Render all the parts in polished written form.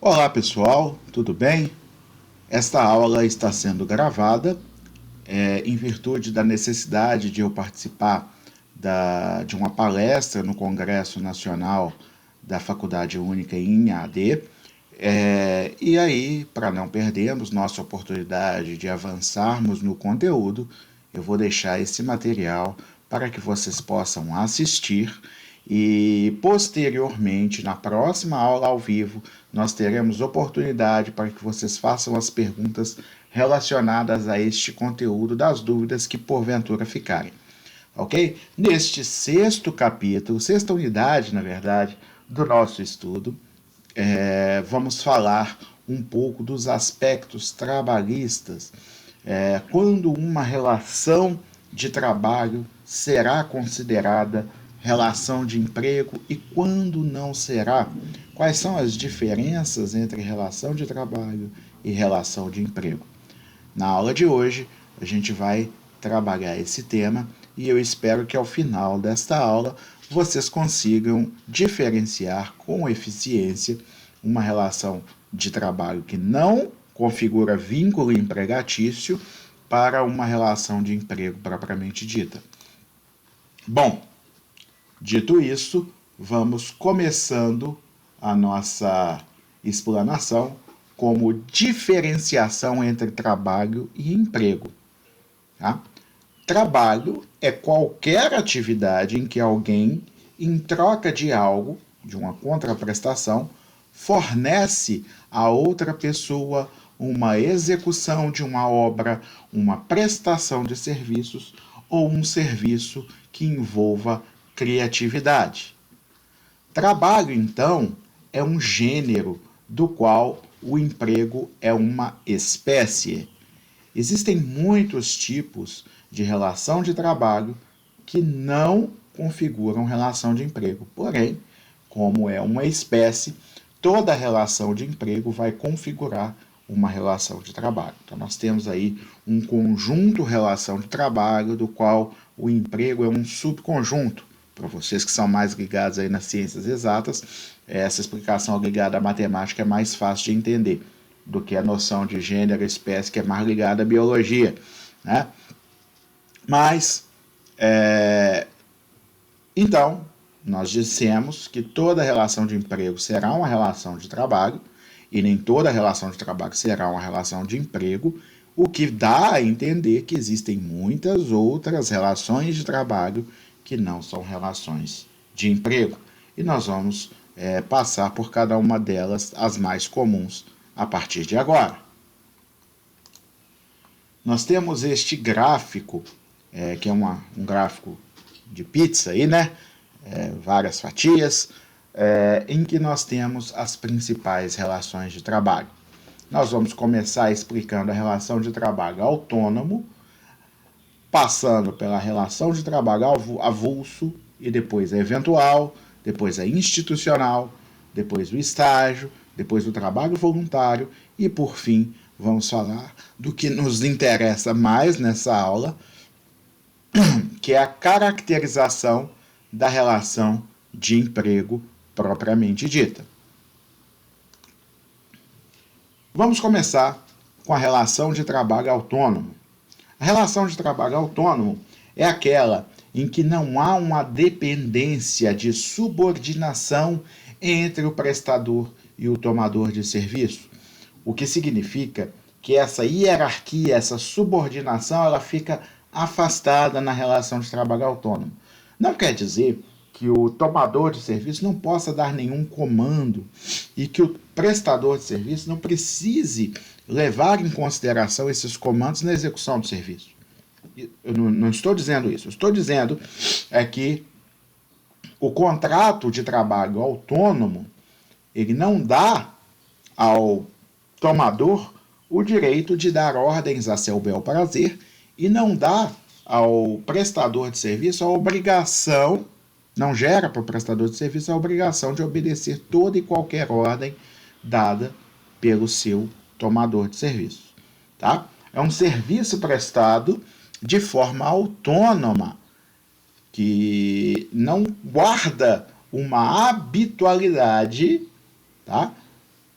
Olá pessoal, tudo bem? Esta aula está sendo gravada em virtude da necessidade de eu participar de uma palestra no Congresso Nacional da Faculdade Única em AD. E aí, para não perdermos nossa oportunidade de avançarmos no conteúdo, eu vou deixar esse material para que vocês possam assistir e, posteriormente, na próxima aula ao vivo, nós teremos oportunidade para que vocês façam as perguntas relacionadas a este conteúdo, das dúvidas que porventura ficarem. Ok? Neste sexto capítulo, sexta unidade, na verdade, do nosso estudo, vamos falar um pouco dos aspectos trabalhistas, quando uma relação de trabalho será considerada relação de emprego e quando não será. Quais são as diferenças entre relação de trabalho e relação de emprego? Na aula de hoje, a gente vai trabalhar esse tema e eu espero que ao final desta aula vocês consigam diferenciar com eficiência uma relação de trabalho que não configura vínculo empregatício para uma relação de emprego propriamente dita. Bom, dito isso, vamos começando a nossa explanação como diferenciação entre trabalho e emprego. Tá? Trabalho é qualquer atividade em que alguém, em troca de algo, de uma contraprestação, fornece a outra pessoa uma execução de uma obra, uma prestação de serviços ou um serviço que envolva criatividade. Trabalho, então, é um gênero do qual o emprego é uma espécie. Existem muitos tipos de relação de trabalho que não configuram relação de emprego. Porém, como é uma espécie, toda relação de emprego vai configurar uma relação de trabalho. Então, nós temos aí um conjunto relação de trabalho, do qual o emprego é um subconjunto. Para vocês que são mais ligados aí nas ciências exatas, essa explicação ligada à matemática é mais fácil de entender do que a noção de gênero e espécie, que é mais ligada à biologia, né? Mas, então, nós dissemos que toda relação de emprego será uma relação de trabalho, e nem toda relação de trabalho será uma relação de emprego, o que dá a entender que existem muitas outras relações de trabalho que não são relações de emprego. E nós vamos passar por cada uma delas, as mais comuns, a partir de agora. Nós temos este gráfico, que é um gráfico de pizza aí, né? Várias fatias, em que nós temos as principais relações de trabalho. Nós vamos começar explicando a relação de trabalho autônomo, passando pela relação de trabalho avulso, e depois a eventual, depois a institucional, depois o estágio, depois o trabalho voluntário e, por fim, vamos falar do que nos interessa mais nessa aula, que é a caracterização da relação de emprego propriamente dita. Vamos começar com a relação de trabalho autônomo. A relação de trabalho autônomo é aquela em que não há uma dependência de subordinação entre o prestador e o tomador de serviço, o que significa que essa hierarquia, essa subordinação, ela fica afastada na relação de trabalho autônomo. Não quer dizer que o tomador de serviço não possa dar nenhum comando e que o prestador de serviço não precise levar em consideração esses comandos na execução do serviço. Eu não estou dizendo isso. Eu estou dizendo que o contrato de trabalho autônomo, ele não dá ao tomador o direito de dar ordens a seu bel prazer e não dá ao prestador de serviço a obrigação, não gera para o prestador de serviço a obrigação de obedecer toda e qualquer ordem dada pelo seu tomador de serviço. Tá? É um serviço prestado de forma autônoma, que não guarda uma habitualidade, tá?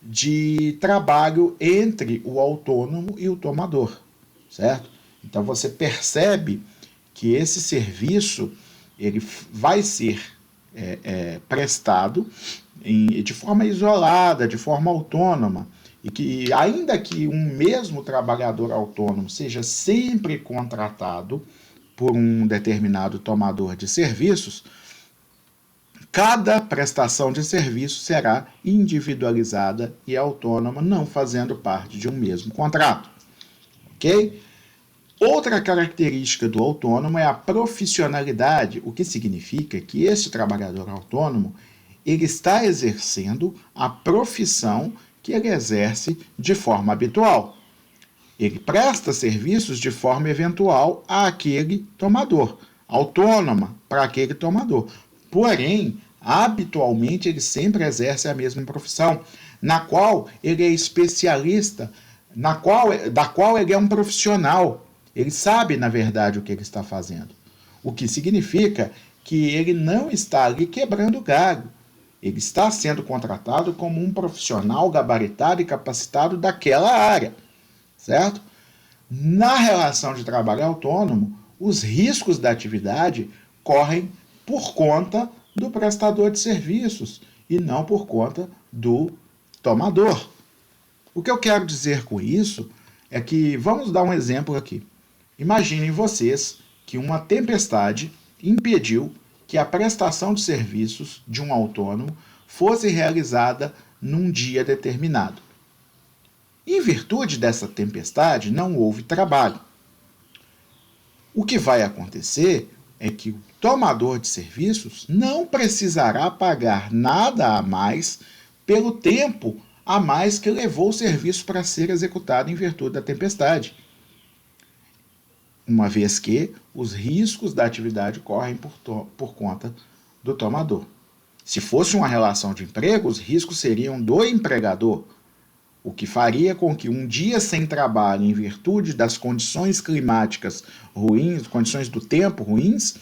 de trabalho entre o autônomo e o tomador, certo? Então você percebe que esse serviço ele vai ser prestado de forma isolada, de forma autônoma, e que ainda que um mesmo trabalhador autônomo seja sempre contratado por um determinado tomador de serviços, cada prestação de serviço será individualizada e autônoma, não fazendo parte de um mesmo contrato. Ok? Outra característica do autônomo é a profissionalidade, o que significa que este trabalhador autônomo ele está exercendo a profissão que ele exerce de forma habitual. Ele presta serviços de forma eventual àquele tomador, autônoma para aquele tomador. Porém, habitualmente ele sempre exerce a mesma profissão, na qual ele é especialista, da qual ele é um profissional. Ele sabe, na verdade, o que ele está fazendo. O que significa que ele não está ali quebrando galho. Ele está sendo contratado como um profissional gabaritado e capacitado daquela área, certo? Na relação de trabalho autônomo, os riscos da atividade correm por conta do prestador de serviços e não por conta do tomador. O que eu quero dizer com isso é que, vamos dar um exemplo aqui. Imaginem vocês que uma tempestade impediu que a prestação de serviços de um autônomo fosse realizada num dia determinado. Em virtude dessa tempestade, não houve trabalho. O que vai acontecer é que o tomador de serviços não precisará pagar nada a mais pelo tempo a mais que levou o serviço para ser executado em virtude da tempestade, uma vez que os riscos da atividade correm por conta do tomador. Se fosse uma relação de emprego, os riscos seriam do empregador, o que faria com que um dia sem trabalho, em virtude das condições climáticas ruins, condições do tempo ruins,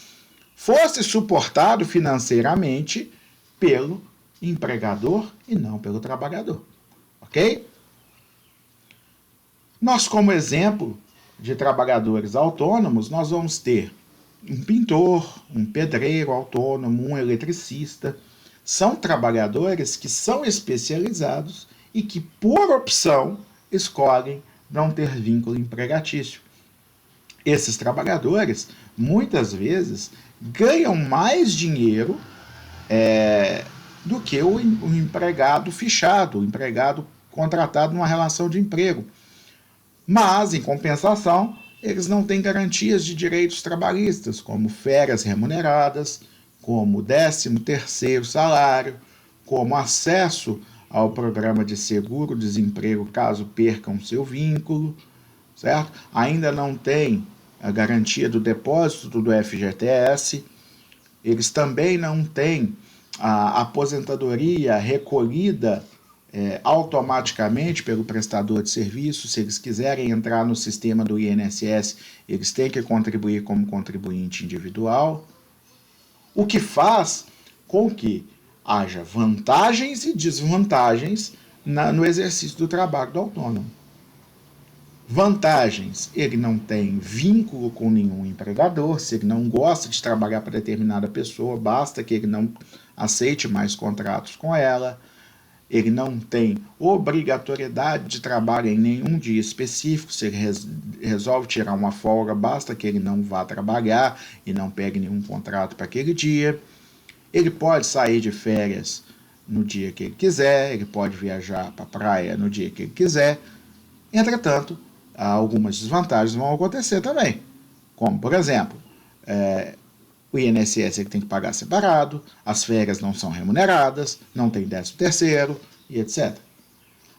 fosse suportado financeiramente pelo empregador e não pelo trabalhador. Ok? Nós, como exemplo de trabalhadores autônomos, nós vamos ter um pintor, um pedreiro autônomo, um eletricista. São trabalhadores que são especializados e que, por opção, escolhem não ter vínculo empregatício. Esses trabalhadores, muitas vezes, ganham mais dinheiro do que o empregado fichado, o empregado contratado numa relação de emprego. Mas, em compensação, eles não têm garantias de direitos trabalhistas, como férias remuneradas, como 13º salário, como acesso ao programa de seguro-desemprego caso percam seu vínculo, certo? Ainda não tem a garantia do depósito do FGTS, eles também não têm a aposentadoria recolhida automaticamente pelo prestador de serviço. Se eles quiserem entrar no sistema do INSS, eles têm que contribuir como contribuinte individual, o que faz com que haja vantagens e desvantagens no exercício do trabalho do autônomo. Vantagens: ele não tem vínculo com nenhum empregador. Se ele não gosta de trabalhar para determinada pessoa, basta que ele não aceite mais contratos com ela. Ele não tem obrigatoriedade de trabalho em nenhum dia específico. Se ele resolve tirar uma folga, basta que ele não vá trabalhar e não pegue nenhum contrato para aquele dia. Ele pode sair de férias no dia que ele quiser, ele pode viajar para a praia no dia que ele quiser. Entretanto, algumas desvantagens vão acontecer também, como, por exemplo, o INSS ele tem que pagar separado, as férias não são remuneradas, não tem 13º e etc.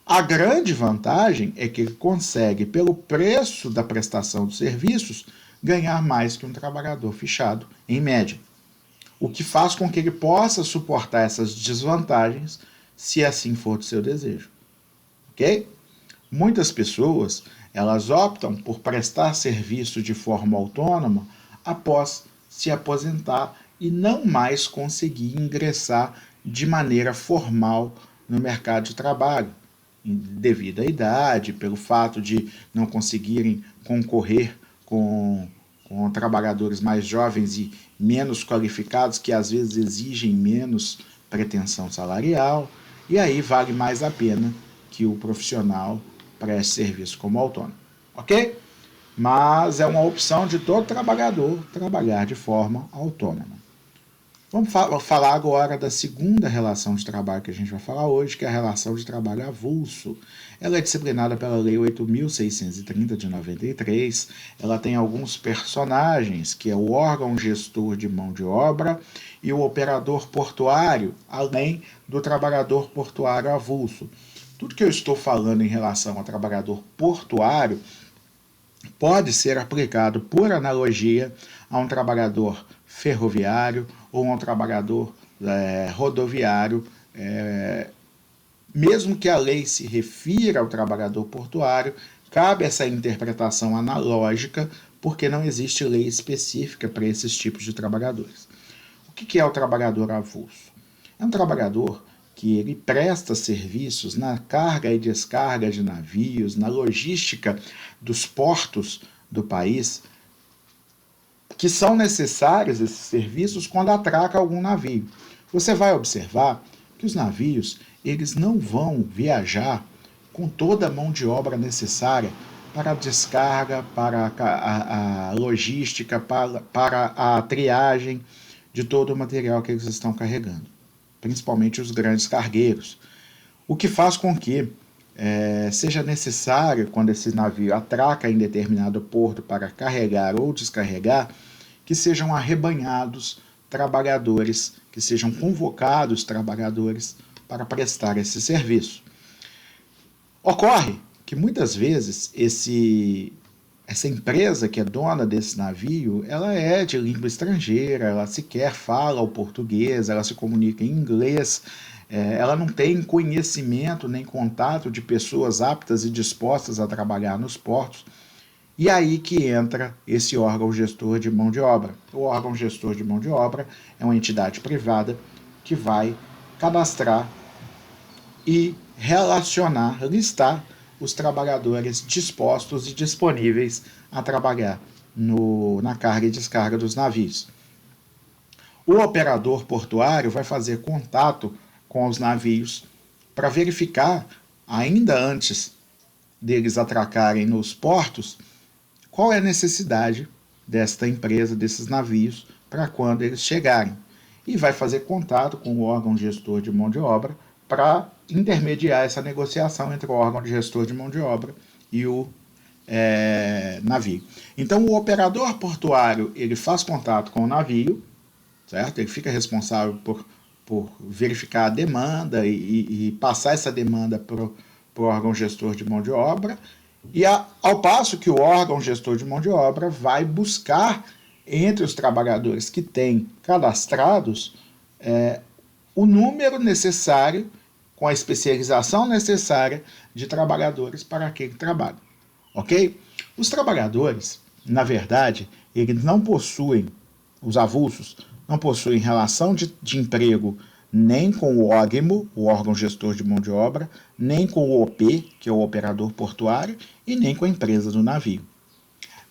A grande vantagem é que ele consegue, pelo preço da prestação de serviços, ganhar mais que um trabalhador fichado, em média. O que faz com que ele possa suportar essas desvantagens, se assim for do seu desejo. Ok? Muitas pessoas, elas optam por prestar serviço de forma autônoma após se aposentar e não mais conseguir ingressar de maneira formal no mercado de trabalho. devido à idade, pelo fato de não conseguirem concorrer com trabalhadores mais jovens e menos qualificados, que às vezes exigem menos pretensão salarial, e aí vale mais a pena que o profissional preste serviço como autônomo, ok? Mas é uma opção de todo trabalhador trabalhar de forma autônoma. Vamos falar agora da segunda relação de trabalho que a gente vai falar hoje, que é a relação de trabalho avulso. Ela é disciplinada pela Lei 8.630 de 93. Ela tem alguns personagens, que é o órgão gestor de mão de obra e o operador portuário, além do trabalhador portuário avulso. Tudo que eu estou falando em relação ao trabalhador portuário pode ser aplicado por analogia a um trabalhador ferroviário ou a um trabalhador rodoviário, mesmo que a lei se refira ao trabalhador portuário, cabe essa interpretação analógica, porque não existe lei específica para esses tipos de trabalhadores. O que é o trabalhador avulso? É um trabalhador que ele presta serviços na carga e descarga de navios, na logística dos portos do país, que são necessários esses serviços quando atraca algum navio. Você vai observar que os navios eles não vão viajar com toda a mão de obra necessária para a descarga, para a logística, para a triagem de todo o material que eles estão carregando, principalmente os grandes cargueiros. O que faz com que seja necessário, quando esse navio atraca em determinado porto para carregar ou descarregar, que sejam arrebanhados trabalhadores, que sejam convocados trabalhadores para prestar esse serviço. Ocorre que muitas vezes essa empresa que é dona desse navio, ela é de língua estrangeira, ela sequer fala o português, ela se comunica em inglês, ela não tem conhecimento nem contato de pessoas aptas e dispostas a trabalhar nos portos. E aí que entra esse órgão gestor de mão de obra. O órgão gestor de mão de obra é uma entidade privada que vai cadastrar e relacionar, listar os trabalhadores dispostos e disponíveis a trabalhar na carga e descarga dos navios. O operador portuário vai fazer contato com os navios para verificar, ainda antes deles atracarem nos portos, qual é a necessidade desta empresa, desses navios, para quando eles chegarem. E vai fazer contato com o órgão gestor de mão de obra para intermediar essa negociação entre o órgão de gestor de mão de obra e o navio. Então, o operador portuário ele faz contato com o navio, certo? Ele fica responsável por verificar a demanda e passar essa demanda para o órgão gestor de mão de obra, e ao passo que o órgão gestor de mão de obra vai buscar entre os trabalhadores que têm cadastrados o número necessário, com a especialização necessária de trabalhadores para aquele trabalho, ok? Os trabalhadores, na verdade, eles não possuem, os avulsos, não possuem relação de emprego nem com o OGMO, o órgão gestor de mão de obra, nem com o OP, que é o operador portuário, e nem com a empresa do navio.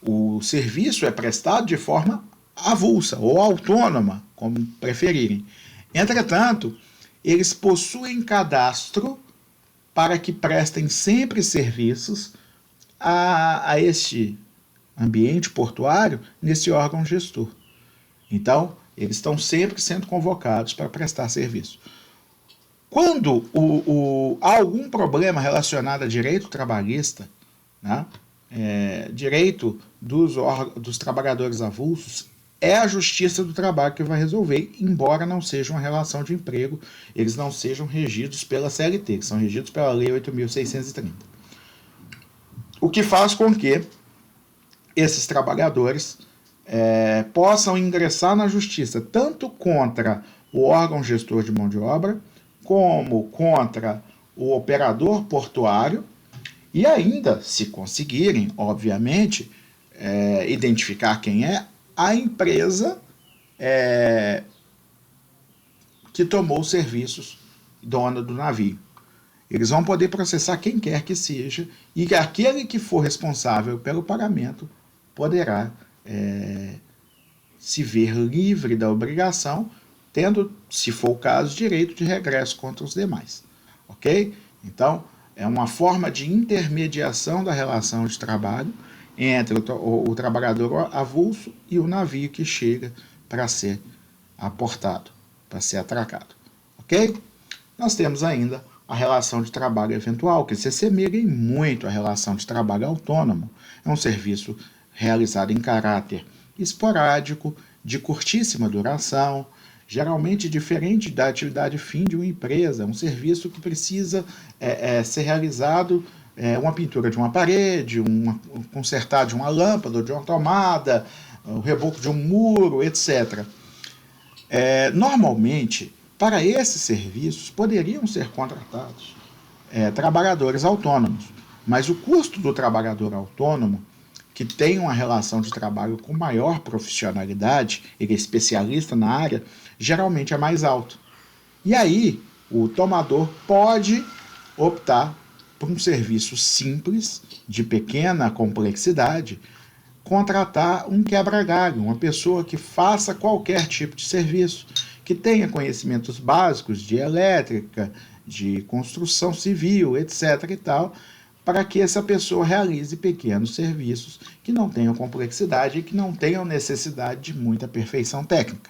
O serviço é prestado de forma avulsa ou autônoma, como preferirem. Entretanto, eles possuem cadastro para que prestem sempre serviços a este ambiente portuário nesse órgão gestor. Então, eles estão sempre sendo convocados para prestar serviço. Quando há algum problema relacionado a direito trabalhista, né, direito dos trabalhadores avulsos, é a Justiça do Trabalho que vai resolver, embora não seja uma relação de emprego, eles não sejam regidos pela CLT, que são regidos pela Lei 8.630. O que faz com que esses trabalhadores possam ingressar na Justiça, tanto contra o órgão gestor de mão de obra, como contra o operador portuário, e ainda, se conseguirem, obviamente, identificar quem é, a empresa que tomou os serviços, dona do navio. Eles vão poder processar quem quer que seja, e aquele que for responsável pelo pagamento poderá se ver livre da obrigação, tendo, se for o caso, direito de regresso contra os demais. Ok? Então, é uma forma de intermediação da relação de trabalho entre o trabalhador avulso e o navio que chega para ser aportado, para ser atracado. Ok? Nós temos ainda a relação de trabalho eventual, que se assemelha muito à relação de trabalho autônomo. É um serviço realizado em caráter esporádico, de curtíssima duração, geralmente diferente da atividade fim de uma empresa, um serviço que precisa ser realizado, uma pintura de uma parede, consertar de uma lâmpada, de uma tomada, o reboco de um muro, etc. Normalmente, para esses serviços, poderiam ser contratados trabalhadores autônomos, mas o custo do trabalhador autônomo, que tem uma relação de trabalho com maior profissionalidade, ele é especialista na área, geralmente é mais alto. E aí, o tomador pode optar por um serviço simples, de pequena complexidade, contratar um quebra-galho, uma pessoa que faça qualquer tipo de serviço, que tenha conhecimentos básicos de elétrica, de construção civil, etc. e tal, para que essa pessoa realize pequenos serviços que não tenham complexidade e que não tenham necessidade de muita perfeição técnica.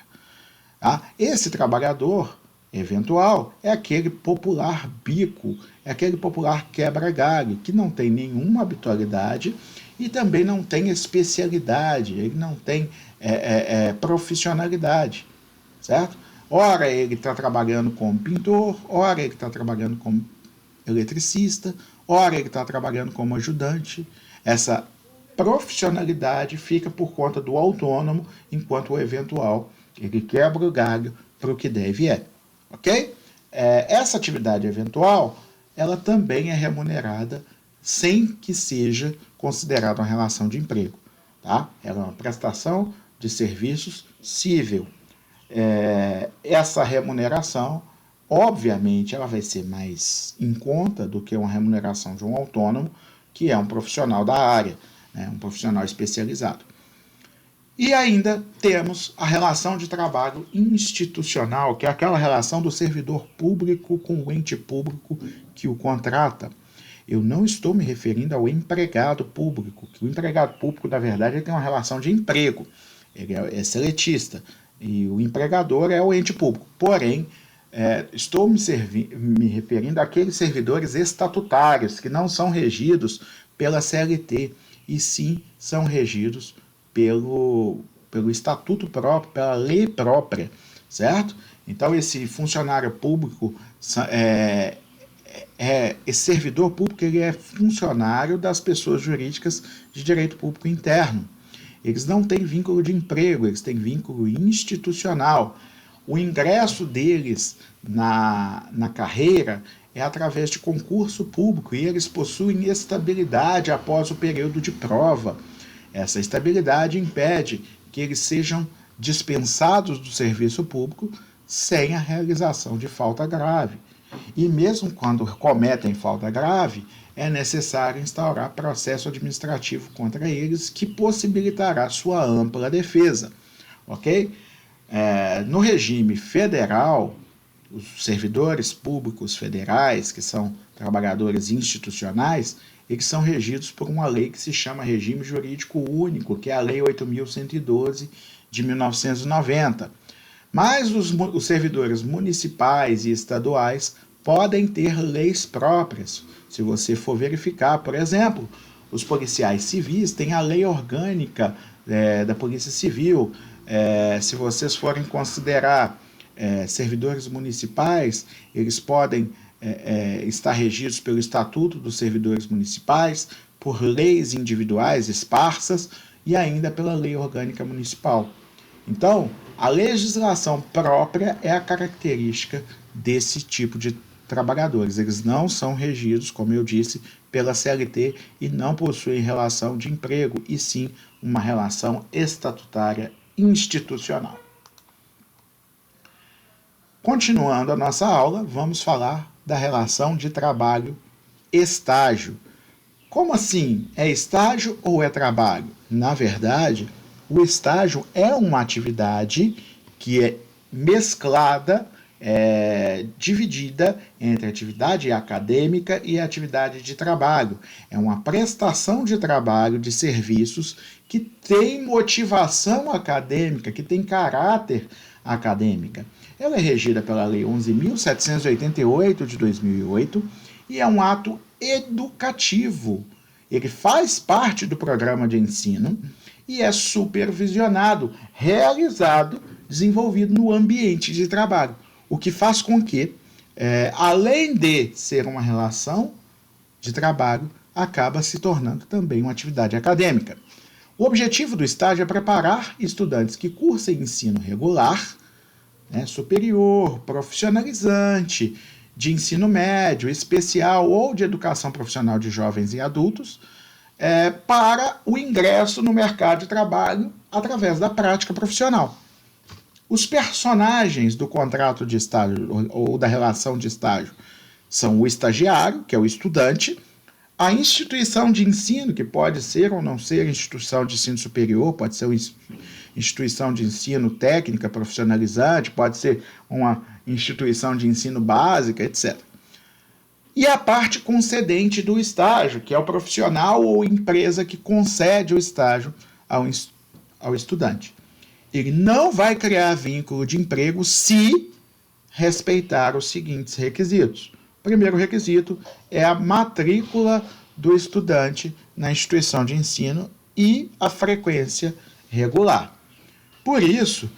Tá? Esse trabalhador eventual é aquele popular bico, é aquele popular quebra-galho, que não tem nenhuma habitualidade e também não tem especialidade, ele não tem profissionalidade, certo? Ora ele está trabalhando como pintor, ora ele está trabalhando como eletricista, ora ele está trabalhando como ajudante. Essa profissionalidade fica por conta do autônomo, enquanto o eventual ele quebra o galho para o que deve ok? Essa atividade eventual, ela também é remunerada sem que seja considerada uma relação de emprego, tá? Ela é uma prestação de serviços cível. Essa remuneração, obviamente, ela vai ser mais em conta do que uma remuneração de um autônomo, que é um profissional da área, né, um profissional especializado. E ainda temos a relação de trabalho institucional, que é aquela relação do servidor público com o ente público que o contrata. Eu não estou me referindo ao empregado público, que o empregado público, na verdade, ele tem uma relação de emprego, ele é seletista, e o empregador é o ente público. Porém, estou me referindo àqueles servidores estatutários, que não são regidos pela CLT, e sim são regidos pelo estatuto próprio, pela lei própria, certo? Então, esse funcionário público, esse servidor público, ele é funcionário das pessoas jurídicas de direito público interno. Eles não têm vínculo de emprego, eles têm vínculo institucional. O ingresso deles na carreira é através de concurso público e eles possuem estabilidade após o período de prova. Essa estabilidade impede que eles sejam dispensados do serviço público sem a realização de falta grave. E mesmo quando cometem falta grave, é necessário instaurar processo administrativo contra eles que possibilitará sua ampla defesa. Ok? No regime federal, os servidores públicos federais, que são trabalhadores institucionais, eles são regidos por uma lei que se chama Regime Jurídico Único, que é a Lei 8.112 de 1990. Mas os servidores municipais e estaduais podem ter leis próprias. Se você for verificar, por exemplo, os policiais civis têm a lei orgânica da Polícia Civil. Se vocês forem considerar servidores municipais, eles podem estar regidos pelo Estatuto dos Servidores Municipais, por leis individuais esparsas e ainda pela Lei Orgânica Municipal. Então, a legislação própria é a característica desse tipo de trabalhadores. Eles não são regidos, como eu disse, pela CLT e não possuem relação de emprego, e sim uma relação estatutária institucional. Continuando a nossa aula, vamos falar da relação de trabalho-estágio. Como assim? É estágio ou é trabalho? Na verdade, o estágio é uma atividade que é mesclada, dividida entre atividade acadêmica e atividade de trabalho. É uma prestação de trabalho, de serviços que tem motivação acadêmica, que tem caráter acadêmica. Ela é regida pela Lei 11.788 de 2008 e é um ato educativo. Ele faz parte do programa de ensino e é supervisionado, realizado, desenvolvido no ambiente de trabalho, o que faz com que, além de ser uma relação de trabalho, acaba se tornando também uma atividade acadêmica. O objetivo do estágio é preparar estudantes que cursem ensino regular, superior, profissionalizante, de ensino médio, especial ou de educação profissional de jovens e adultos, para o ingresso no mercado de trabalho através da prática profissional. Os personagens do contrato de estágio ou da relação de estágio são o estagiário, que é o estudante, a instituição de ensino, que pode ser ou não ser instituição de ensino superior, pode ser uma instituição de ensino técnica, profissionalizante, pode ser uma instituição de ensino básica, etc. E a parte concedente do estágio, que é o profissional ou empresa que concede o estágio ao estudante. Ele não vai criar vínculo de emprego se respeitar os seguintes requisitos. O primeiro requisito é a matrícula do estudante na instituição de ensino e a frequência regular. Por isso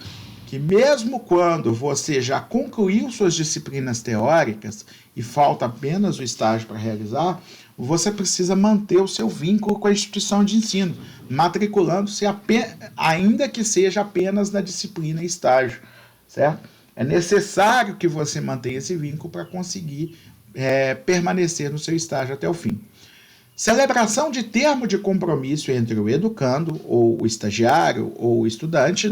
que mesmo quando você já concluiu suas disciplinas teóricas e falta apenas o estágio para realizar, você precisa manter o seu vínculo com a instituição de ensino, matriculando-se ainda que seja apenas na disciplina estágio, certo? É necessário que você mantenha esse vínculo para conseguir permanecer no seu estágio até o fim. Celebração de termo de compromisso entre o educando, ou o estagiário, ou o estudante,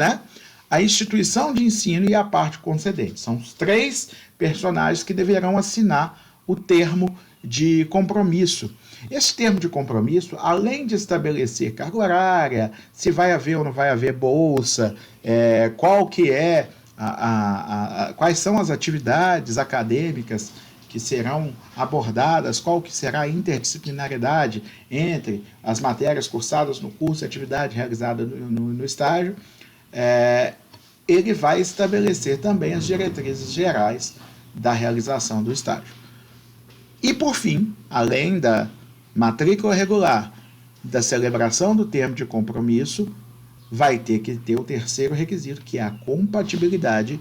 a instituição de ensino e a parte concedente. São os três personagens que deverão assinar o termo de compromisso. Esse termo de compromisso, além de estabelecer carga horária, se vai haver ou não vai haver bolsa, quais são as atividades acadêmicas que serão abordadas, qual que será a interdisciplinaridade entre as matérias cursadas no curso e a atividade realizada no estágio, ele vai estabelecer também as diretrizes gerais da realização do estágio. E, por fim, além da matrícula regular, da celebração do termo de compromisso, vai ter que ter o terceiro requisito, que é a compatibilidade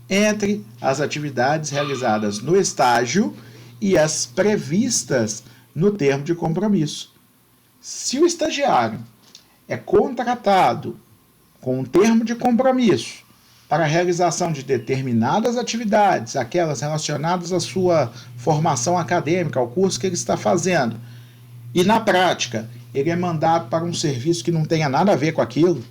entre as atividades realizadas no estágio e as previstas no termo de compromisso. Se o estagiário é contratado com um termo de compromisso para a realização de determinadas atividades, aquelas relacionadas à sua formação acadêmica, ao curso que ele está fazendo, e na prática ele é mandado para um serviço que não tenha nada a ver com aquilo,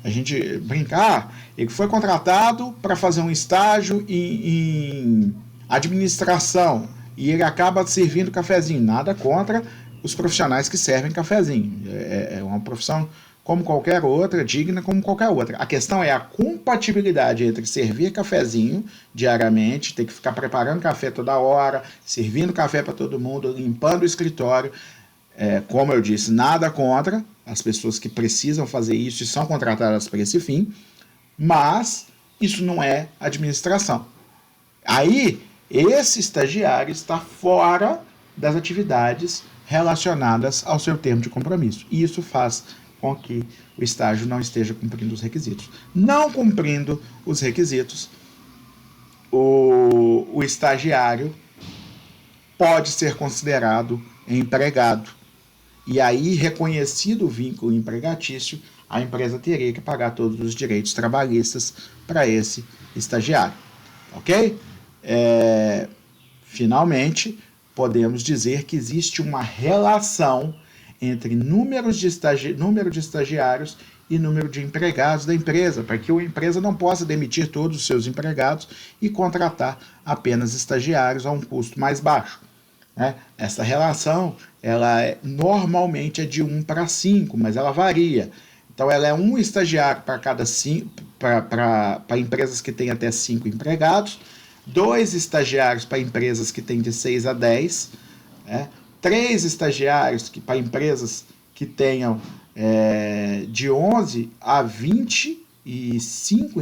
a gente brincar, ele foi contratado para fazer um estágio em administração e ele acaba servindo cafezinho. Nada contra os profissionais que servem cafezinho. É uma profissão como qualquer outra, digna como qualquer outra. A questão é a compatibilidade entre servir cafezinho diariamente, ter que ficar preparando café toda hora, servindo café para todo mundo, limpando o escritório. Como eu disse, nada contra as pessoas que precisam fazer isso e são contratadas para esse fim, mas isso não é administração. Aí, esse estagiário está fora das atividades relacionadas ao seu termo de compromisso. E isso faz com que o estágio não esteja cumprindo os requisitos. Não cumprindo os requisitos, o estagiário pode ser considerado empregado. E aí, reconhecido o vínculo empregatício, a empresa teria que pagar todos os direitos trabalhistas para esse estagiário. Ok? Finalmente, podemos dizer que existe uma relação entre número de estagiários e número de empregados da empresa, para que a empresa não possa demitir todos os seus empregados e contratar apenas estagiários a um custo mais baixo. Né? Essa relação, normalmente é de 1 para 5, mas ela varia. Então, ela é um estagiário para cada 5, para empresas que têm até 5 empregados, 2 estagiários para empresas que têm de 6 a 10, né? 3 estagiários para empresas que tenham de 11 a 25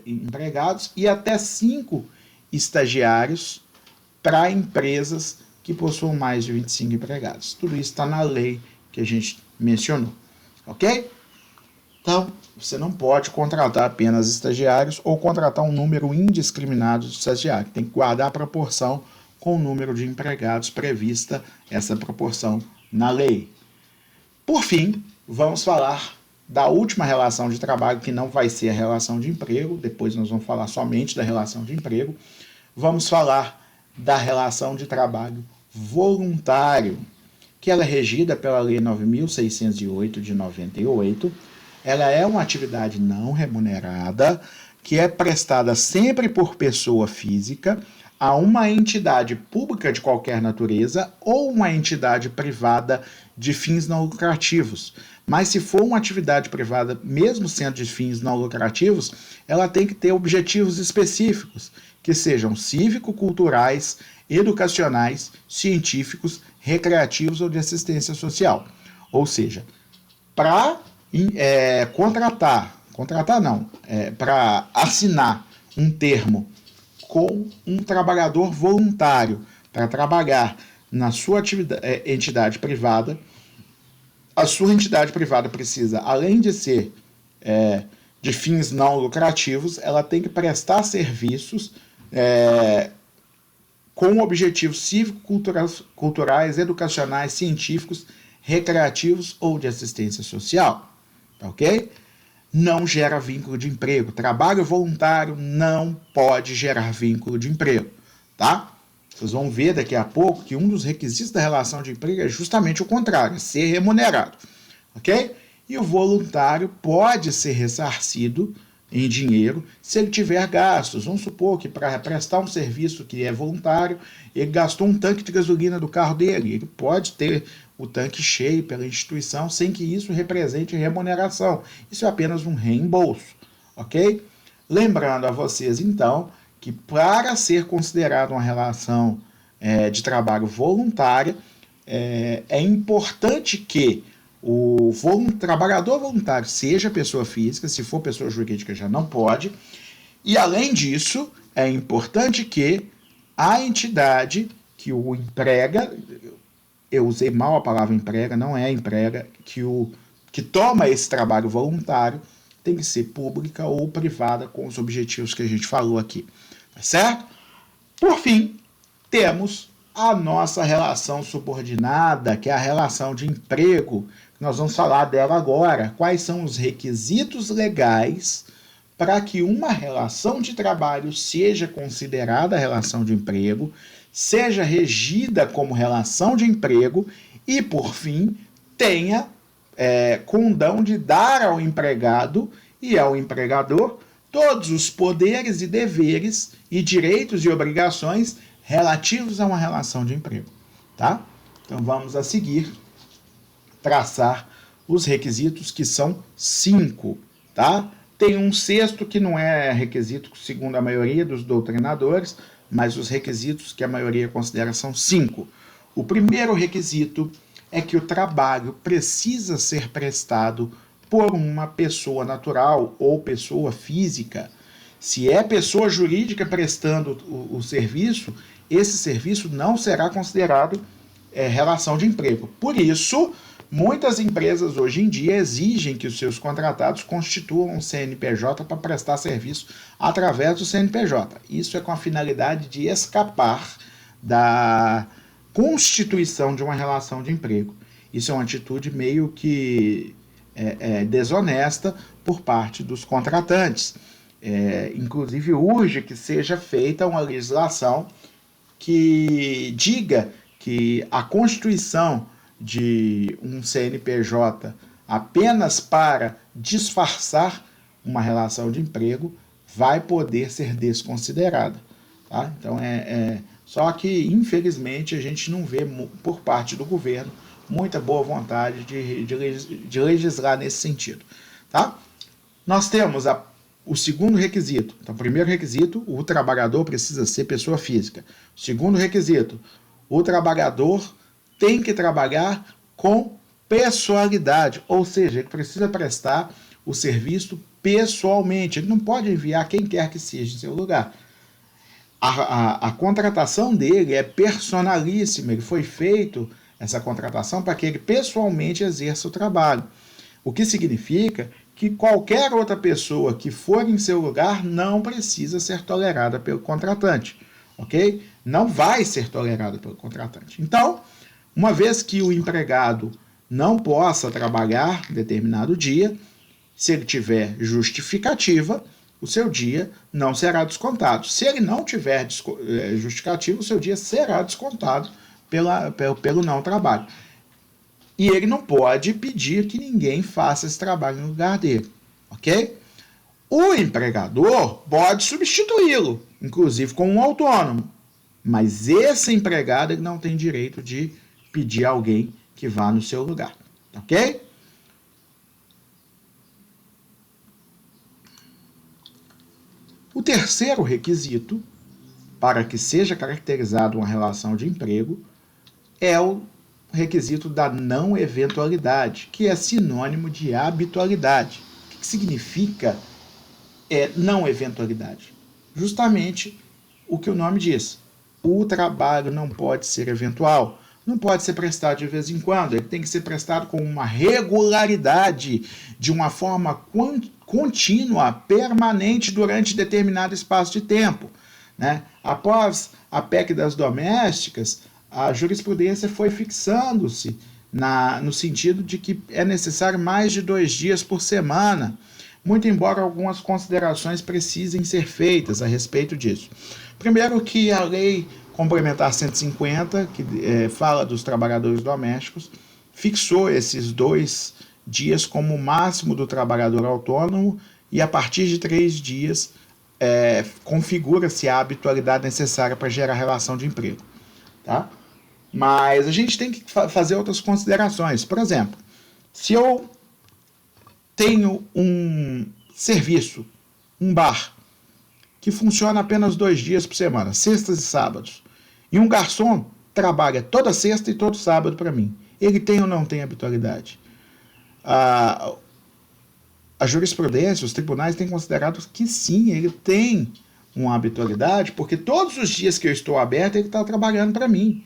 empregados e até 5 estagiários para empresas que possuam mais de 25 empregados. Tudo isso está na lei que a gente mencionou, ok? Então, você não pode contratar apenas estagiários ou contratar um número indiscriminado de estagiários. Tem que guardar a proporção com o número de empregados prevista essa proporção na lei. Por fim, vamos falar da última relação de trabalho, que não vai ser a relação de emprego, depois nós vamos falar somente da relação de emprego. Vamos falar da relação de trabalho voluntário, que ela é regida pela Lei 9.608 de 98. Ela é uma atividade não remunerada, que é prestada sempre por pessoa física a uma entidade pública de qualquer natureza ou uma entidade privada de fins não lucrativos. Mas se for uma atividade privada, mesmo sendo de fins não lucrativos, ela tem que ter objetivos específicos, que sejam cívico-culturais, educacionais, científicos, recreativos ou de assistência social. Ou seja, para para assinar um termo com um trabalhador voluntário para trabalhar na sua entidade privada, a sua entidade privada precisa, além de ser de fins não lucrativos, ela tem que prestar serviços com objetivos cívico-culturais, educacionais, científicos, recreativos ou de assistência social. Ok? Não gera vínculo de emprego. Trabalho voluntário não pode gerar vínculo de emprego, tá? Vocês vão ver daqui a pouco que um dos requisitos da relação de emprego é justamente o contrário, é ser remunerado, ok? E o voluntário pode ser ressarcido em dinheiro se ele tiver gastos. Vamos supor que para prestar um serviço que é voluntário, ele gastou um tanque de gasolina do carro dele. Ele pode ter o tanque cheio pela instituição sem que isso represente remuneração. Isso é apenas um reembolso, ok? Lembrando a vocês, então, que para ser considerado uma relação de trabalho voluntária, é importante que o trabalhador voluntário seja pessoa física, se for pessoa jurídica já não pode, e além disso, é importante que a entidade que o emprega, eu usei mal a palavra emprega, não é emprega, que toma esse trabalho voluntário, tem que ser pública ou privada com os objetivos que a gente falou aqui, tá certo? Por fim, temos a nossa relação subordinada, que é a relação de emprego. Nós vamos falar dela agora. Quais são os requisitos legais para que uma relação de trabalho seja considerada relação de emprego, seja regida como relação de emprego e, por fim, tenha condão de dar ao empregado e ao empregador todos os poderes e deveres e direitos e obrigações relativos a uma relação de emprego, tá? Então vamos a seguir traçar os requisitos, que são 5, tá? Tem um sexto que não é requisito segundo a maioria dos doutrinadores, mas os requisitos que a maioria considera são 5. O primeiro requisito é que o trabalho precisa ser prestado por uma pessoa natural ou pessoa física. Se é pessoa jurídica prestando o serviço, esse serviço não será considerado relação de emprego. Por isso, muitas empresas hoje em dia exigem que os seus contratados constituam um CNPJ para prestar serviço através do CNPJ. Isso é com a finalidade de escapar da constituição de uma relação de emprego. Isso é uma atitude meio que desonesta por parte dos contratantes. Inclusive, urge que seja feita uma legislação que diga que a constituição de um CNPJ apenas para disfarçar uma relação de emprego, vai poder ser desconsiderada. Tá? Então, só que, infelizmente, a gente não vê, por parte do governo, muita boa vontade de legislar nesse sentido. Tá? Nós temos o segundo requisito. Então, primeiro requisito, o trabalhador precisa ser pessoa física. Segundo requisito, o trabalhador tem que trabalhar com pessoalidade, ou seja, ele precisa prestar o serviço pessoalmente. Ele não pode enviar quem quer que seja em seu lugar. A contratação dele é personalíssima. Ele foi feito, essa contratação, para que ele pessoalmente exerça o trabalho. O que significa que qualquer outra pessoa que for em seu lugar não precisa ser tolerada pelo contratante, ok? Não vai ser tolerada pelo contratante. Então, uma vez que o empregado não possa trabalhar em determinado dia, se ele tiver justificativa, o seu dia não será descontado. Se ele não tiver justificativa, o seu dia será descontado pelo não trabalho. E ele não pode pedir que ninguém faça esse trabalho no lugar dele, ok? O empregador pode substituí-lo, inclusive com um autônomo, mas esse empregado ele não tem direito de pedir a alguém que vá no seu lugar, ok? O terceiro requisito para que seja caracterizada uma relação de emprego é o requisito da não eventualidade, que é sinônimo de habitualidade. O que significa não eventualidade? Justamente o que o nome diz. O trabalho não pode ser eventual, não pode ser prestado de vez em quando, ele tem que ser prestado com uma regularidade, de uma forma contínua, permanente, durante determinado espaço de tempo. Né? Após a PEC das domésticas, a jurisprudência foi fixando-se no sentido de que é necessário mais de 2 dias por semana, muito embora algumas considerações precisem ser feitas a respeito disso. Primeiro que a Lei Complementar 150, que fala dos trabalhadores domésticos, fixou esses 2 dias como o máximo do trabalhador autônomo e a partir de 3 dias configura-se a habitualidade necessária para gerar relação de emprego. Tá? Mas a gente tem que fazer outras considerações. Por exemplo, se eu tenho um serviço, um bar, que funciona apenas 2 dias por semana, sextas e sábados, e um garçom trabalha toda sexta e todo sábado para mim, ele tem ou não tem habitualidade? A jurisprudência, os tribunais têm considerado que sim, ele tem uma habitualidade, porque todos os dias que eu estou aberto, ele está trabalhando para mim.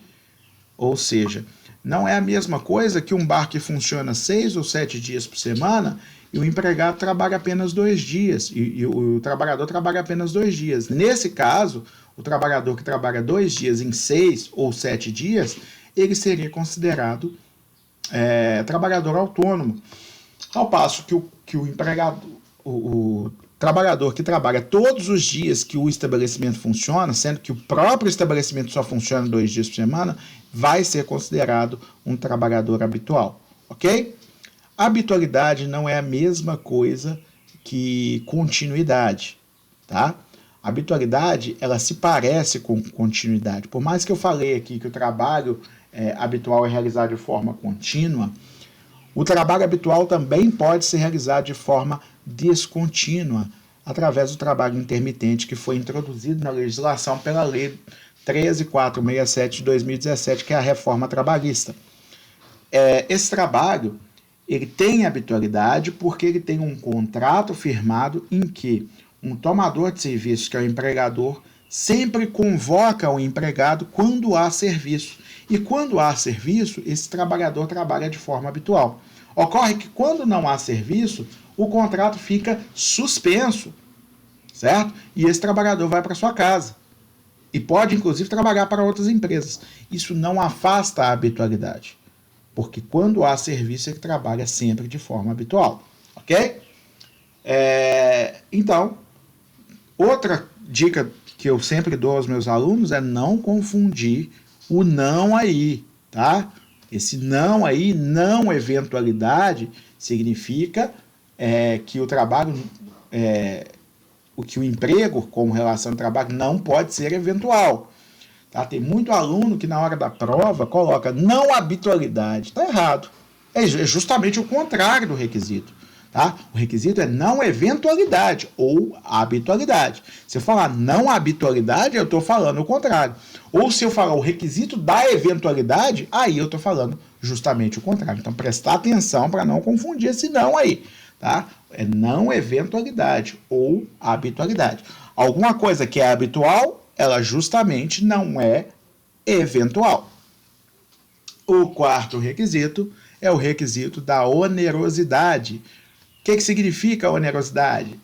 Ou seja, não é a mesma coisa que um bar que funciona 6 ou 7 dias por semana e o empregado trabalha apenas 2 dias, e o trabalhador trabalha apenas 2 dias. Nesse caso, o trabalhador que trabalha 2 dias em 6 ou 7 dias, ele seria considerado trabalhador autônomo. Ao passo que o empregado, o trabalhador que trabalha todos os dias que o estabelecimento funciona, sendo que o próprio estabelecimento só funciona 2 dias por semana, vai ser considerado um trabalhador habitual, ok? Habitualidade não é a mesma coisa que continuidade, tá? Habitualidade, ela se parece com continuidade. Por mais que eu falei aqui que o trabalho habitual é realizado de forma contínua, o trabalho habitual também pode ser realizado de forma descontínua, através do trabalho intermitente que foi introduzido na legislação pela Lei 13.467 de 2017, que é a reforma trabalhista. Esse trabalho ele tem habitualidade porque ele tem um contrato firmado em que um tomador de serviço, que é o empregador, sempre convoca o empregado quando há serviço. E quando há serviço, esse trabalhador trabalha de forma habitual. Ocorre que quando não há serviço, o contrato fica suspenso, certo? E esse trabalhador vai para sua casa. E pode, inclusive, trabalhar para outras empresas. Isso não afasta a habitualidade. Porque quando há serviço, ele trabalha sempre de forma habitual. Ok? Então, outra dica que eu sempre dou aos meus alunos é não confundir o não aí, tá? Esse não aí, não eventualidade, significa que o trabalho, que o emprego como relação de trabalho não pode ser eventual. Tá? Tem muito aluno que na hora da prova coloca não habitualidade. Está errado. É justamente o contrário do requisito. Tá? O requisito é não eventualidade ou habitualidade. Se eu falar não habitualidade, eu estou falando o contrário. Ou se eu falar o requisito da eventualidade, aí eu estou falando justamente o contrário. Então, prestar atenção para não confundir esse não aí. Tá? É não eventualidade ou habitualidade. Alguma coisa que é habitual, ela justamente não é eventual. O quarto requisito é o requisito da onerosidade. O que significa onerosidade?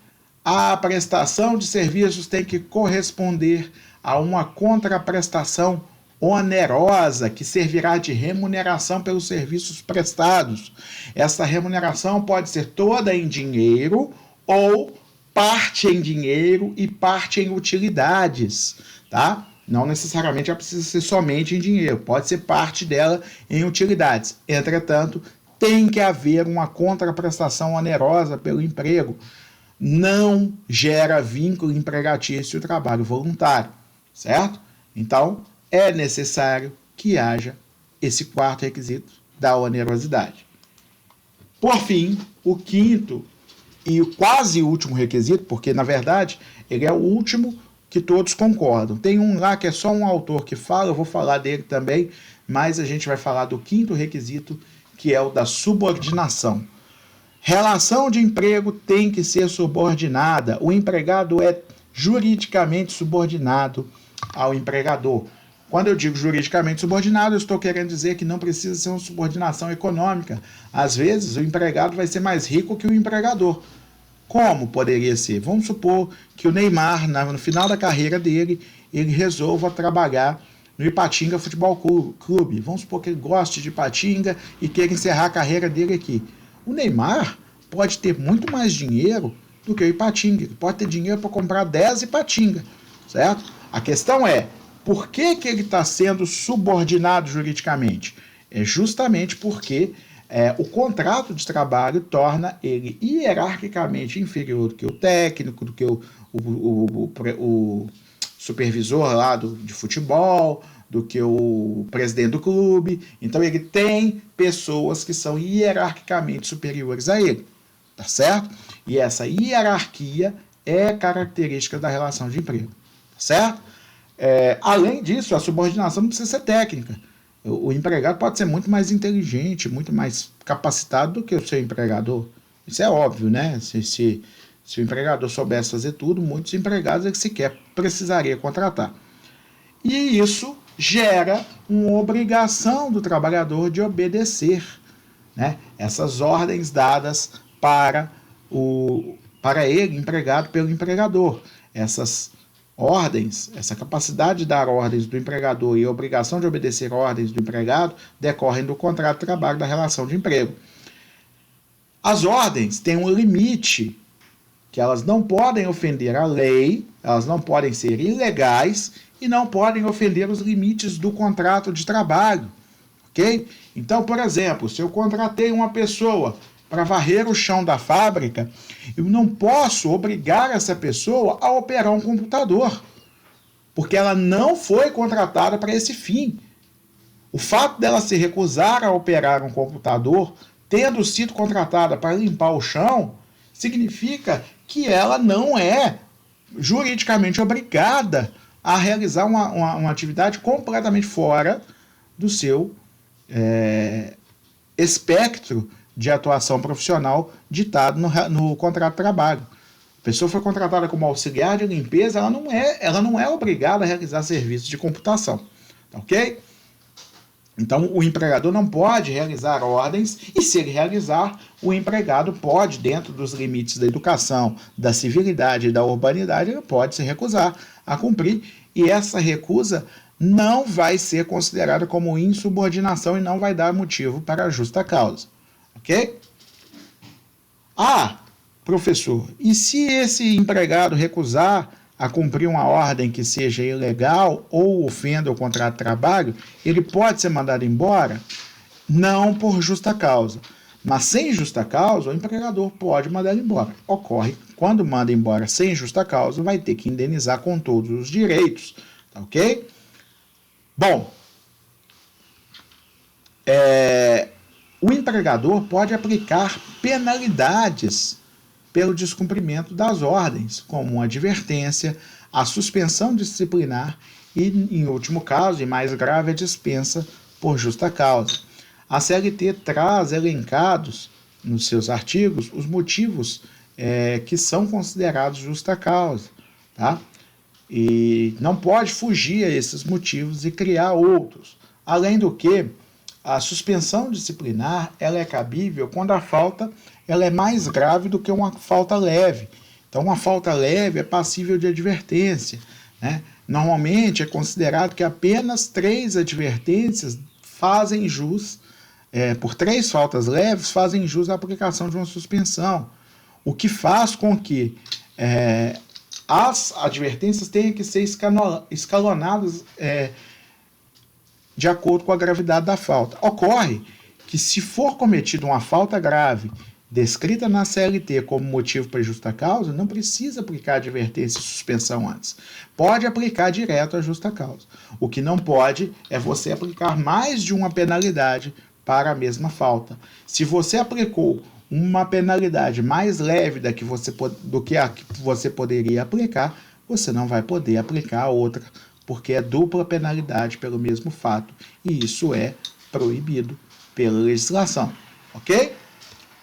A prestação de serviços tem que corresponder a uma contraprestação onerosa, que servirá de remuneração pelos serviços prestados. Essa remuneração pode ser toda em dinheiro ou parte em dinheiro e parte em utilidades, tá? Não necessariamente ela precisa ser somente em dinheiro, pode ser parte dela em utilidades. Entretanto, tem que haver uma contraprestação onerosa pelo emprego. Não gera vínculo empregatício e trabalho voluntário, certo? Então, é necessário que haja esse quarto requisito da onerosidade. Por fim, o quinto e o quase último requisito, porque na verdade ele é o último que todos concordam. Tem um lá que é só um autor que fala, eu vou falar dele também, mas a gente vai falar do quinto requisito, que é o da subordinação. Relação de emprego tem que ser subordinada. O empregado é juridicamente subordinado ao empregador. Quando eu digo juridicamente subordinado, eu estou querendo dizer que não precisa ser uma subordinação econômica. Às vezes, o empregado vai ser mais rico que o empregador. Como poderia ser? Vamos supor que o Neymar, no final da carreira dele, ele resolva trabalhar no Ipatinga Futebol Clube. Vamos supor que ele goste de Ipatinga e queira encerrar a carreira dele aqui. O Neymar pode ter muito mais dinheiro do que o Ipatinga. Ele pode ter dinheiro para comprar 10 Ipatinga, certo? A questão é, por que ele está sendo subordinado juridicamente? É justamente porque o contrato de trabalho torna ele hierarquicamente inferior do que o técnico, do que o supervisor lá de futebol, do que o presidente do clube. Então ele tem pessoas que são hierarquicamente superiores a ele, tá certo? E essa hierarquia é característica da relação de emprego, tá certo? Além disso, a subordinação não precisa ser técnica. O empregado pode ser muito mais inteligente, muito mais capacitado do que o seu empregador. Isso é óbvio, né? Se o empregador soubesse fazer tudo, muitos empregados ele sequer precisaria contratar. E isso gera uma obrigação do trabalhador de obedecer, né, essas ordens dadas para ele, empregado pelo empregador. Essas ordens, essa capacidade de dar ordens do empregador e a obrigação de obedecer ordens do empregado decorrem do contrato de trabalho, da relação de emprego. As ordens têm um limite, que elas não podem ofender a lei, elas não podem ser ilegais e não podem ofender os limites do contrato de trabalho, ok? Então, por exemplo, se eu contratei uma pessoa para varrer o chão da fábrica, eu não posso obrigar essa pessoa a operar um computador, porque ela não foi contratada para esse fim. O fato dela se recusar a operar um computador, tendo sido contratada para limpar o chão, significa que ela não é juridicamente obrigada a realizar uma atividade completamente fora do seu espectro de atuação profissional ditado no contrato de trabalho. A pessoa foi contratada como auxiliar de limpeza, ela não é obrigada a realizar serviços de computação, ok? Então, o empregador não pode realizar ordens, e se ele realizar, o empregado pode, dentro dos limites da educação, da civilidade e da urbanidade, ele pode se recusar a cumprir, e essa recusa não vai ser considerada como insubordinação e não vai dar motivo para justa causa, ok? Professor, e se esse empregado recusar a cumprir uma ordem que seja ilegal ou ofenda o contrato de trabalho, ele pode ser mandado embora? não por justa causa. Mas sem justa causa, o empregador pode mandar ele embora. Ocorre, quando manda embora sem justa causa, vai ter que indenizar com todos os direitos, tá ok? Bom, o empregador pode aplicar penalidades pelo descumprimento das ordens, como uma advertência, a suspensão disciplinar e, em último caso, e mais grave, a dispensa por justa causa. A CLT traz elencados nos seus artigos os motivos que são considerados justa causa, tá? E não pode fugir a esses motivos e criar outros. Além do que, a suspensão disciplinar ela é cabível quando a falta ela é mais grave do que uma falta leve. Então, uma falta leve é passível de advertência, né? Normalmente é considerado que apenas 3 advertências fazem jus, por 3 faltas leves, fazem jus à aplicação de uma suspensão, o que faz com que as advertências tenham que ser escalonadas de acordo com a gravidade da falta. Ocorre que, se for cometida uma falta grave descrita na CLT como motivo para justa causa, não precisa aplicar advertência e suspensão antes. Pode aplicar direto a justa causa. O que não pode é você aplicar mais de uma penalidade para a mesma falta. Se você aplicou uma penalidade mais leve do que a que você poderia aplicar, você não vai poder aplicar a outra, porque é dupla penalidade pelo mesmo fato, e isso é proibido pela legislação, ok?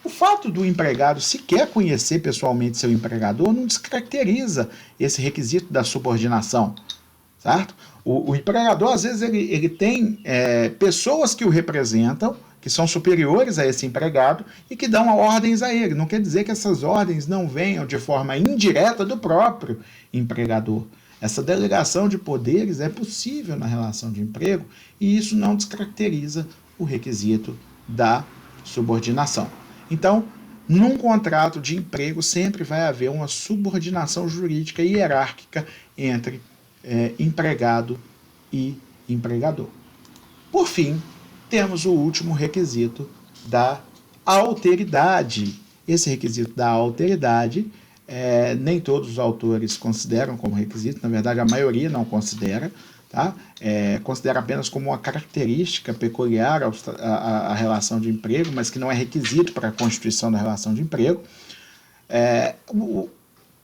O fato do empregado sequer conhecer pessoalmente seu empregador não descaracteriza esse requisito da subordinação, certo? O empregador, às vezes, ele tem pessoas que o representam, que são superiores a esse empregado e que dão ordens a ele. Não quer dizer que essas ordens não venham de forma indireta do próprio empregador. Essa delegação de poderes é possível na relação de emprego e isso não descaracteriza o requisito da subordinação. Então, num contrato de emprego sempre vai haver uma subordinação jurídica e hierárquica entre empregado e empregador. Por fim, temos o último requisito da alteridade. Esse requisito da alteridade, nem todos os autores consideram como requisito, na verdade a maioria não considera, tá? Considera apenas como uma característica peculiar à relação de emprego, mas que não é requisito para a constituição da relação de emprego.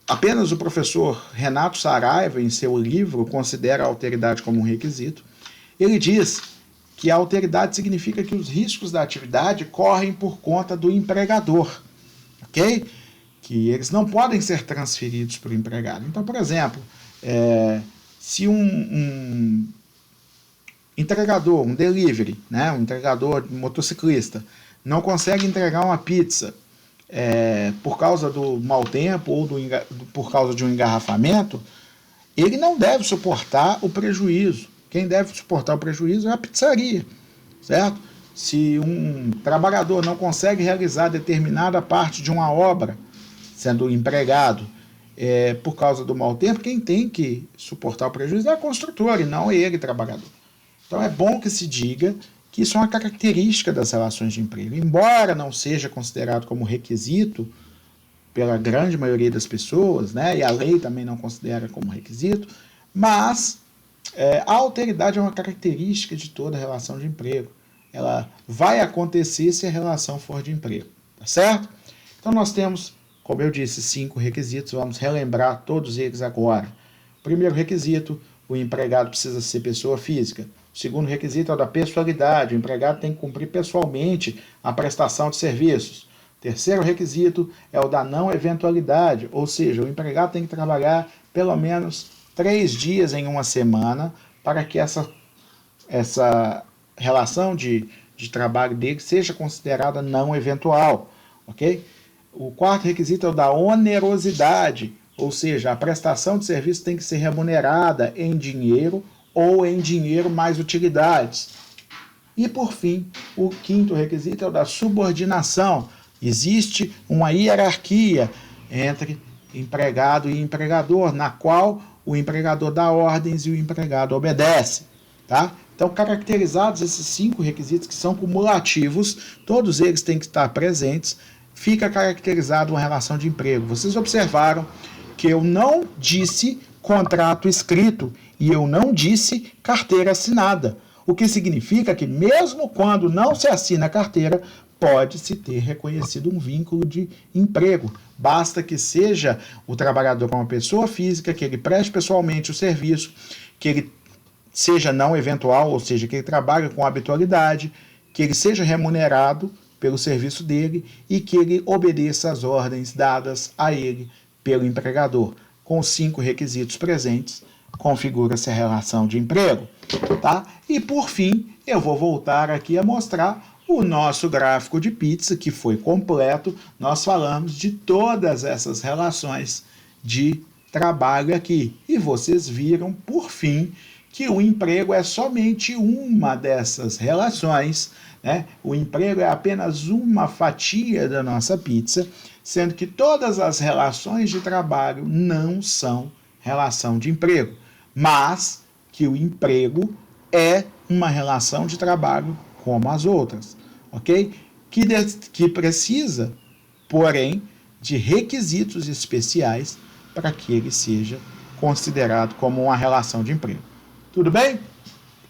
Apenas o professor Renato Saraiva, em seu livro, considera a alteridade como um requisito. Ele diz que a alteridade significa que os riscos da atividade correm por conta do empregador, ok? Que eles não podem ser transferidos para o empregado. Então, por exemplo, se um entregador, um delivery, né, um entregador motociclista, não consegue entregar uma pizza por causa do mau tempo ou por causa de um engarrafamento, ele não deve suportar o prejuízo. Quem deve suportar o prejuízo é a pizzaria, certo? Se um trabalhador não consegue realizar determinada parte de uma obra, sendo empregado, por causa do mau tempo, quem tem que suportar o prejuízo é a construtora e não ele, trabalhador. Então é bom que se diga que isso é uma característica das relações de emprego. Embora não seja considerado como requisito pela grande maioria das pessoas, né, e a lei também não considera como requisito, mas a alteridade é uma característica de toda relação de emprego. Ela vai acontecer se a relação for de emprego, tá certo? Então nós temos, como eu disse, 5 requisitos, vamos relembrar todos eles agora. Primeiro requisito, o empregado precisa ser pessoa física. O segundo requisito é o da pessoalidade, o empregado tem que cumprir pessoalmente a prestação de serviços. Terceiro requisito é o da não eventualidade, ou seja, o empregado tem que trabalhar pelo menos 3 dias em uma semana para que essa relação de trabalho dele seja considerada não eventual, ok? O quarto requisito é o da onerosidade, ou seja, a prestação de serviço tem que ser remunerada em dinheiro ou em dinheiro mais utilidades. E, por fim, o quinto requisito é o da subordinação. Existe uma hierarquia entre empregado e empregador, na qual o empregador dá ordens e o empregado obedece, tá? Então, caracterizados esses 5 requisitos que são cumulativos, todos eles têm que estar presentes, fica caracterizado uma relação de emprego. Vocês observaram que eu não disse contrato escrito e eu não disse carteira assinada, o que significa que mesmo quando não se assina a carteira, pode-se ter reconhecido um vínculo de emprego. Basta que seja o trabalhador uma pessoa física, que ele preste pessoalmente o serviço, que ele seja não eventual, ou seja, que ele trabalhe com habitualidade, que ele seja remunerado pelo serviço dele e que ele obedeça às ordens dadas a ele pelo empregador. Com os 5 requisitos presentes, configura-se a relação de emprego. Tá? E por fim, eu vou voltar aqui a mostrar o nosso gráfico de pizza, que foi completo. Nós falamos de todas essas relações de trabalho aqui. E vocês viram, por fim, que o emprego é somente uma dessas relações, né? O emprego é apenas uma fatia da nossa pizza, sendo que todas as relações de trabalho não são relação de emprego, mas que o emprego é uma relação de trabalho como as outras, ok? Que precisa, porém, de requisitos especiais para que ele seja considerado como uma relação de emprego. Tudo bem?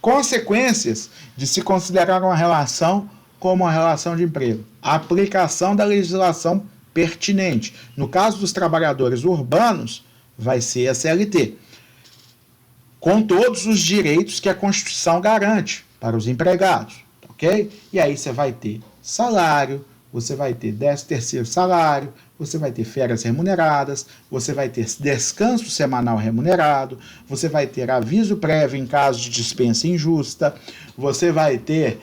Consequências de se considerar uma relação como uma relação de emprego. A aplicação da legislação pertinente. No caso dos trabalhadores urbanos, vai ser a CLT, com todos os direitos que a Constituição garante para os empregados, ok? E aí você vai ter salário, você vai ter 13º salário, você vai ter férias remuneradas, você vai ter descanso semanal remunerado, você vai ter aviso prévio em caso de dispensa injusta, você vai ter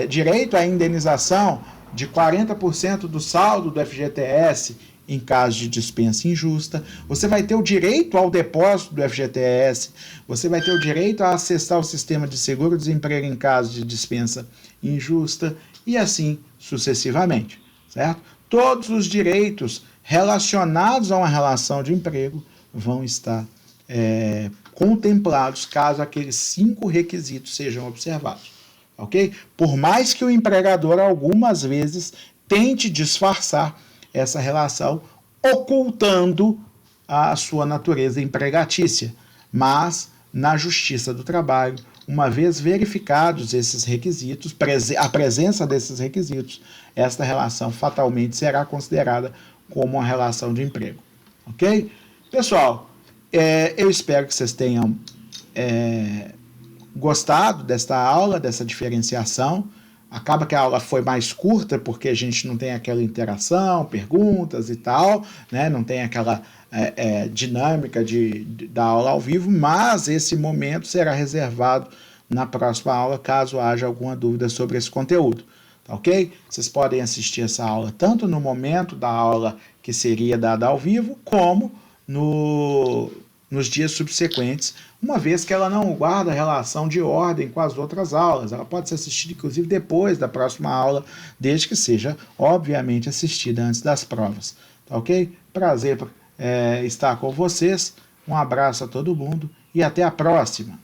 direito à indenização de 40% do saldo do FGTS em caso de dispensa injusta, você vai ter o direito ao depósito do FGTS, você vai ter o direito a acessar o sistema de seguro-desemprego em caso de dispensa injusta e assim sucessivamente, certo? Todos os direitos relacionados a uma relação de emprego vão estar contemplados caso aqueles 5 requisitos sejam observados, ok? Por mais que o empregador algumas vezes tente disfarçar essa relação, ocultando a sua natureza empregatícia, mas na Justiça do Trabalho, uma vez verificados esses requisitos, a presença desses requisitos, esta relação fatalmente será considerada como uma relação de emprego. Ok? Pessoal, eu espero que vocês tenham gostado desta aula, dessa diferenciação. Acaba que a aula foi mais curta, porque a gente não tem aquela interação, perguntas e tal, né? Não tem aquela dinâmica da aula ao vivo, mas esse momento será reservado na próxima aula, caso haja alguma dúvida sobre esse conteúdo, tá ok? Vocês podem assistir essa aula tanto no momento da aula que seria dada ao vivo, como nos dias subsequentes, uma vez que ela não guarda relação de ordem com as outras aulas. Ela pode ser assistida, inclusive, depois da próxima aula, desde que seja, obviamente, assistida antes das provas. Tá ok? Prazer estar com vocês. Um abraço a todo mundo e até a próxima.